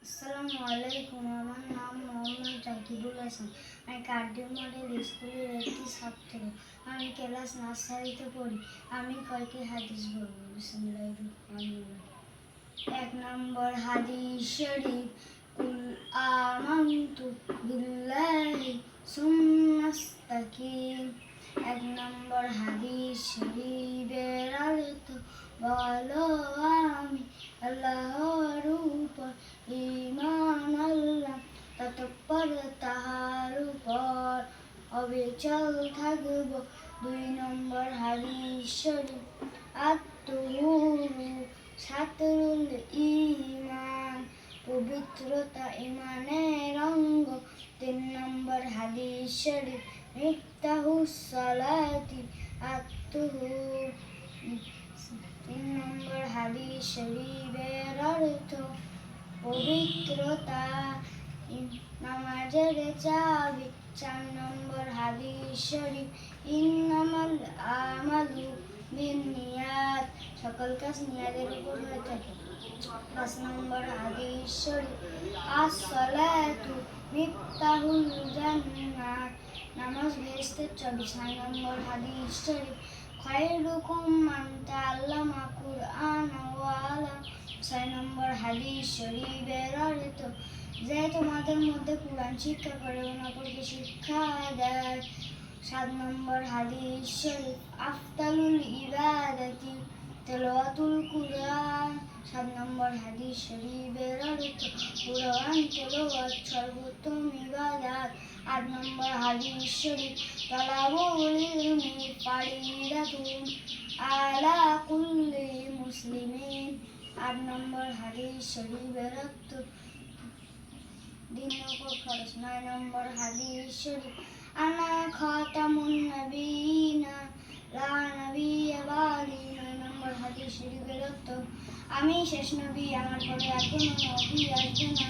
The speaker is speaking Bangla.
আসসালামু আলাইকুম। আমার নাম মোহাম্মদ জাকিরুল হাসান। আমি কার্ডিও মডেল স্কুলের একটি ছাত্র। আমি ক্লাস নার্সারিতে পড়ি। আমি কয়েকটি হাদিস বলবো। বিসমিল্লাহির রহমানির রহিম। 1 নম্বর হাদিস শরীফ, কুল আমানতু বিল্লাহি সুম্মাস্তাকিম। 1 নম্বর হাদিস শরীফের অর্থ, বলো আমি আল্লাহর উপর ঈমান আনলাম, ততঃপর তাহার উপর অবিচল থাকব। 2 নম্বর হাদিস শরীফ, আত-তুহুরু শাতরুল ঈমান, পবিত্রতা ঈমানের অঙ্গ। 3 নম্বর হাদিস শরীফ, মিফতাহুস সালাতি আত-তুহুর। 3 নম্বর হাদিস শরীফের অর্থ, পবিত্রতা নামাজের চাবি। 4 নম্বর হাদিস শরীফ, ইন্নামাল আমালু বিন্নিয়াত, সকল কাজ নিয়াতের উপর হয়ে থাকে। 5 নম্বর হাদিস শরীফ, আস-সালাতু মিফতাহুল জান্নাত, নামাজ বেহেশতের চাবি। 6 নম্বর হাদিস শরীফ, খায়রুকুম মান তাআল্লামা কুরআন ওয়া আল্লাম। 6 নম্বর হাদিস শরীফের অর্থ, যে তোমাদের মধ্যে কুরআন শিক্ষা করে এবং অপরকে শিক্ষা দেয়। 7 নম্বর হাদিস শরীফ, আফদালুল ইবাদাতি তিলাওয়াতুল কুরআন। 7 নম্বর হাদিস শরীফের অর্থ, কুরআন তিলাওয়াত সর্বোত্তম ইবাদত। 8 নম্বর হাদিস শরীফ, তালাবুল ইলমি ফারিদাতুন আলা কুল্লি মুসলিমিন। 8 নম্বর হাদিস শরীফের অর্থ, দ্বীনের উপর ফরজ। 9 নম্বর হাদিস শরীফ, আনা খাতামুন নবিয়িনা লা নবিয়্যা বা'দি। 9 নম্বর হাদিস শরীফের অর্থ, আমি শেষ নবী, আমার পরে আর কোনো নবী আসবে না।